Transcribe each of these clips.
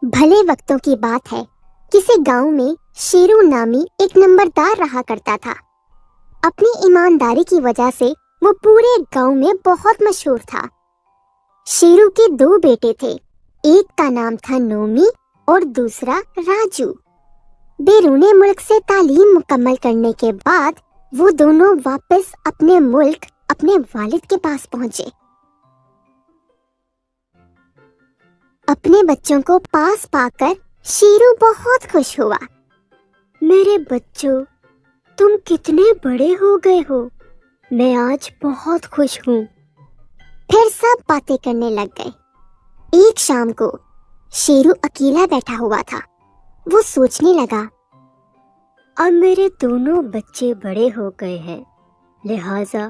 بھلے وقتوں کی بات ہے، کسی گاؤں میں شیرو نامی ایک نمبردار رہا کرتا تھا۔ اپنی ایمانداری کی وجہ سے وہ پورے گاؤں میں بہت مشہور تھا۔ شیرو کے 2 بیٹے تھے، ایک کا نام تھا نومی اور دوسرا راجو۔ بیرون ملک سے تعلیم مکمل کرنے کے بعد وہ دونوں واپس اپنے ملک اپنے والد کے پاس پہنچے۔ اپنے بچوں کو پاس پا کر شیرو بہت خوش ہوا۔ میرے بچوں، تم کتنے بڑے ہو گئے ہو، میں آج بہت خوش ہوں۔ پھر سب باتیں کرنے لگ گئے۔ ایک شام کو شیرو اکیلا بیٹھا ہوا تھا۔ وہ سوچنے لگا، اب میرے دونوں بچے بڑے ہو گئے ہیں، لہٰذا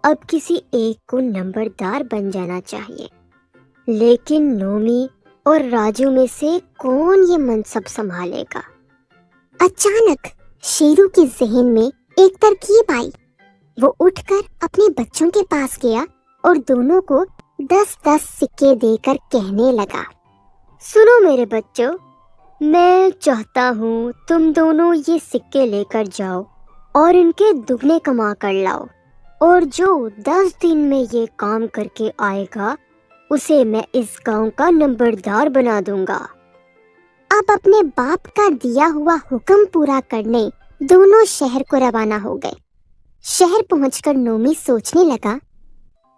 اب کسی ایک کو نمبردار بن جانا چاہیے، لیکن نومی اور راجو میں سے کون یہ منصب سنبھالے گا؟ اچانک شیرو کے ذہن میں ایک ترکیب آئی۔ وہ اٹھ کر اپنے بچوں کے پاس گیا اور دونوں کو 10 سکے دے کر کہنے لگا، سنو میرے بچوں، میں چاہتا ہوں تم دونوں یہ سکے لے کر جاؤ اور ان کے دگنے کما کر لاؤ، اور جو 10 دن میں یہ کام کر کے آئے گا اسے میں اس گاؤں کا نمبردار بنا دوں گا۔ اب اپنے باپ کا دیا ہوا حکم پورا کرنے دونوں شہر کو روانہ ہو گئے۔ شہر پہنچ کر نومی سوچنے لگا،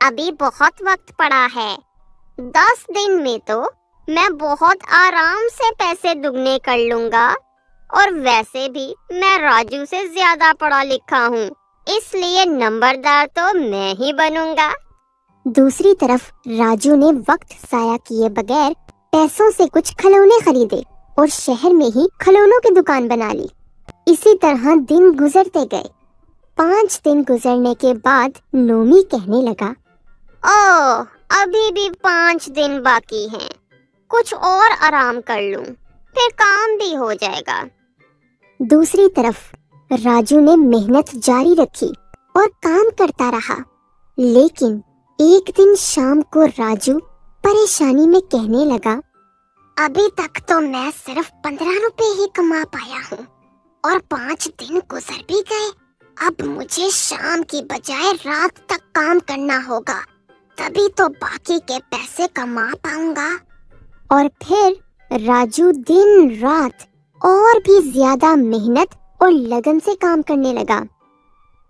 ابھی بہت وقت پڑا ہے، 10 دن میں تو میں بہت آرام سے پیسے دگنے کر لوں گا، اور ویسے بھی میں راجو سے زیادہ پڑھا لکھا ہوں، اس لیے نمبردار تو میں ہی بنوں گا۔ دوسری طرف راجو نے وقت ضائع کیے بغیر پیسوں سے کچھ کھلونے خریدے اور شہر میں ہی کھلونوں کی دکان بنا لی۔ اسی طرح دن گزرتے گئے۔ 5 دن گزرنے کے بعد نومی کہنے لگا، ابھی بھی 5 دن باقی ہیں، کچھ اور آرام کر لوں، پھر کام بھی ہو جائے گا۔ دوسری طرف راجو نے محنت جاری رکھی اور کام کرتا رہا، لیکن ایک دن شام کو راجو پریشانی میں کہنے لگا، ابھی تک تو میں صرف 15 روپے ہی کما پایا ہوں، اور 5 دن گزر بھی گئے۔ اب مجھے شام کی بجائے رات تک کام کرنا ہوگا، تبھی تو باقی کے پیسے کما پاؤں گا۔ اور پھر راجو دن رات اور بھی زیادہ محنت اور لگن سے کام کرنے لگا۔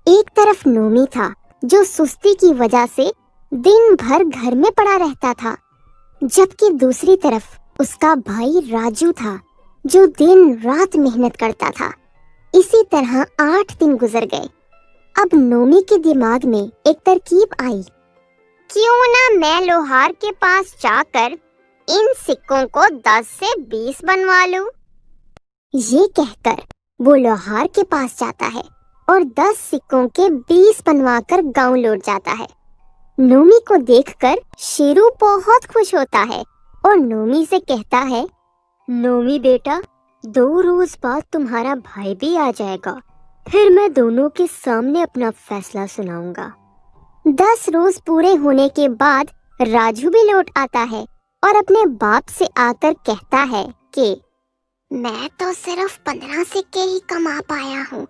ایک طرف نومی تھا جو سستی کی وجہ سے دن بھر گھر میں پڑا رہتا تھا، جبکہ دوسری طرف اس کا بھائی راجو تھا جو دن رات محنت کرتا تھا۔ اسی طرح 8 دن گزر گئے۔ اب نومی کے دماغ میں ایک ترکیب آئی، کیوں نہ میں لوہار کے پاس جا کر ان سکوں کو 10 سے 20 بنوا لوں۔ یہ کہہ کر وہ لوہار کے پاس جاتا ہے اور 10 سکوں کے 20 بنوا کر گاؤں لوٹ جاتا ہے۔ نومی کو دیکھ کر شیرو بہت خوش ہوتا ہے اور نومی سے کہتا ہے، نومی بیٹا، 2 روز بعد تمہارا بھائی بھی آ جائے گا، پھر میں دونوں کے سامنے اپنا فیصلہ سناؤں گا۔ 10 روز پورے ہونے کے بعد راجو بھی لوٹ آتا ہے اور اپنے باپ سے آ کر کہتا ہے کہ میں تو صرف 15 سکے ہی کما پایا ہوں،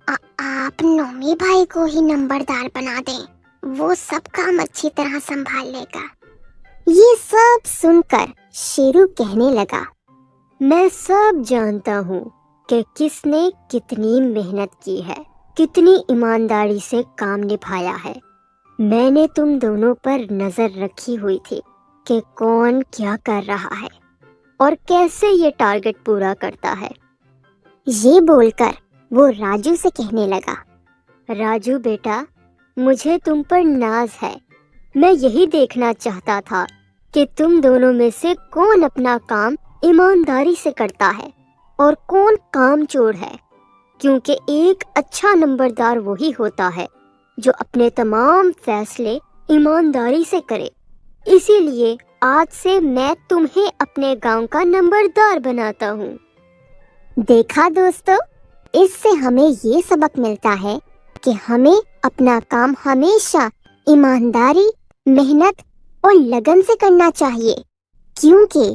آپ نومی بھائی کو ہی نمبردار بنا دیں، وہ سب کام اچھی طرح سنبھال لے گا۔ یہ سب سن کر شیرو کہنے لگا، میں سب جانتا ہوں کہ کس نے کتنی محنت کی ہے، کتنی ایمانداری سے کام نبھایا ہے۔ میں نے تم دونوں پر نظر رکھی ہوئی تھی کہ کون کیا کر رہا ہے اور کیسے یہ ٹارگٹ پورا کرتا ہے۔ یہ بول کر وہ راجو سے کہنے لگا، راجو بیٹا، مجھے تم پر ناز ہے، میں یہی دیکھنا چاہتا تھا کہ تم دونوں میں سے کون اپنا کام ایمانداری سے کرتا ہے اور کون کام چور ہے، کیونکہ ایک اچھا نمبردار وہی ہوتا ہے جو اپنے تمام فیصلے ایمانداری سے کرے۔ اسی لیے آج سے میں تمہیں اپنے گاؤں کا نمبردار بناتا ہوں۔ دیکھا دوستو، اس سے ہمیں یہ سبق ملتا ہے کہ ہمیں اپنا کام ہمیشہ ایمانداری، محنت اور لگن سے کرنا چاہیے، کیونکہ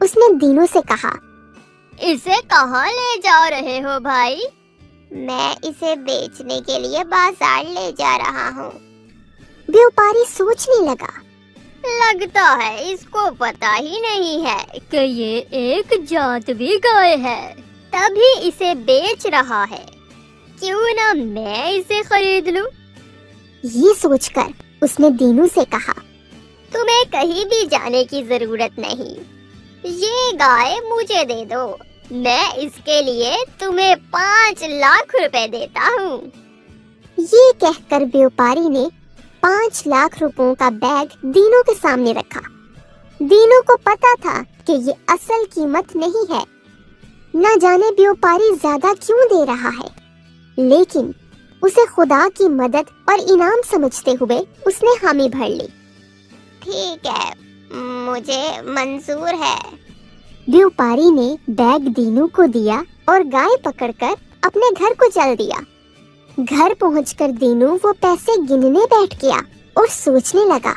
اس نے دینو سے کہا، اسے کہاں لے جا رہے ہو بھائی؟ میں اسے بیچنے کے لیے بازار لے جا رہا ہوں۔ بیوپاری سوچنے لگا، لگتا ہے اس کو پتا ہی نہیں ہے کہ یہ ایک جانتوی گائے ہے، تبھی اسے بیچ رہا ہے۔ کیوں نہ میں اسے خرید لوں؟ یہ سوچ کر اس نے دینو سے کہا، تمہیں کہیں بھی جانے کی ضرورت نہیں، یہ گائے مجھے دے دو، میں اس کے لیے تمہیں 5 لاکھ روپے دیتا ہوں۔ یہ کہہ کر بیوپاری نے 5 لاکھ روپوں کا بیگ دینو کے سامنے رکھا۔ دینو کو پتا تھا کہ یہ اصل قیمت نہیں ہے، نہ جانے بیوپاری زیادہ کیوں دے رہا ہے، لیکن اسے خدا کی مدد اور انعام سمجھتے ہوئے اس نے حامی بھر لی۔ ٹھیک ہے، مجھے منظور ہے۔ بیوپاری نے بیگ دینو کو دیا اور گائے پکڑ کر اپنے گھر کو چل دیا۔ گھر پہنچ کر دینو وہ پیسے گننے بیٹھ گیا اور سوچنے لگا،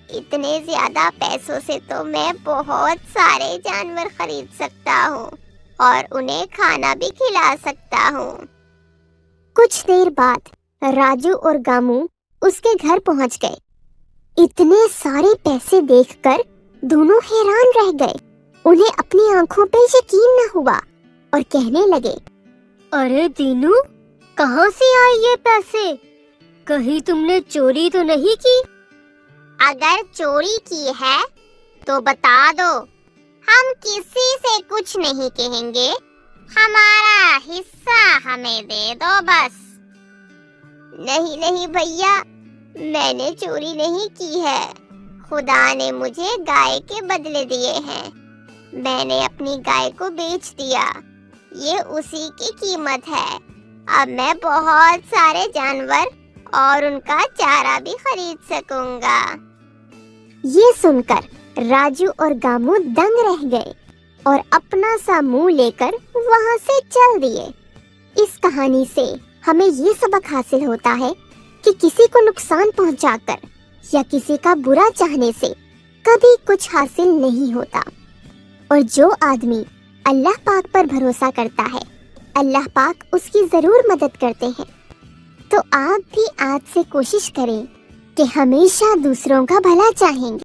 اتنے زیادہ پیسوں سے تو میں بہت سارے جانور خرید سکتا ہوں اور انہیں کھانا بھی کھلا سکتا ہوں۔ کچھ دیر بعد راجو اور گامو اس کے گھر پہنچ گئے۔ اتنے سارے پیسے دیکھ کر دونوں حیران رہ گئے، انہیں اپنی آنکھوں پہ یقین نہ ہوا اور کہنے لگے، ارے دینو، کہاں سے آئے یہ پیسے؟ کہیں تم نے چوری تو نہیں کی؟ اگر چوری کی ہے تو بتا دو، ہم کسی سے کچھ نہیں کہیں گے، ہمارا حصہ ہمیں دے دو بس۔ نہیں نہیں بھیا، میں نے چوری نہیں کی ہے، خدا نے مجھے گائے کے بدلے دیے ہیں، میں نے اپنی گائے کو بیچ دیا، یہ اسی کی قیمت ہے، اب میں بہت سارے جانور اور ان کا چارہ بھی خرید سکوں گا۔ یہ سن کر راجو اور گامو دنگ رہ گئے اور اپنا سا منہ لے کر وہاں سے چل دیے۔ اس کہانی سے ہمیں یہ سبق حاصل ہوتا ہے کہ کسی کو نقصان پہنچا کر یا کسی کا برا چاہنے سے کبھی کچھ حاصل نہیں ہوتا، اور جو آدمی اللہ پاک پر بھروسہ کرتا ہے، اللہ پاک اس کی ضرور مدد کرتے ہیں۔ تو آپ بھی آج سے کوشش کریں کہ ہمیشہ دوسروں کا بھلا چاہیں گے۔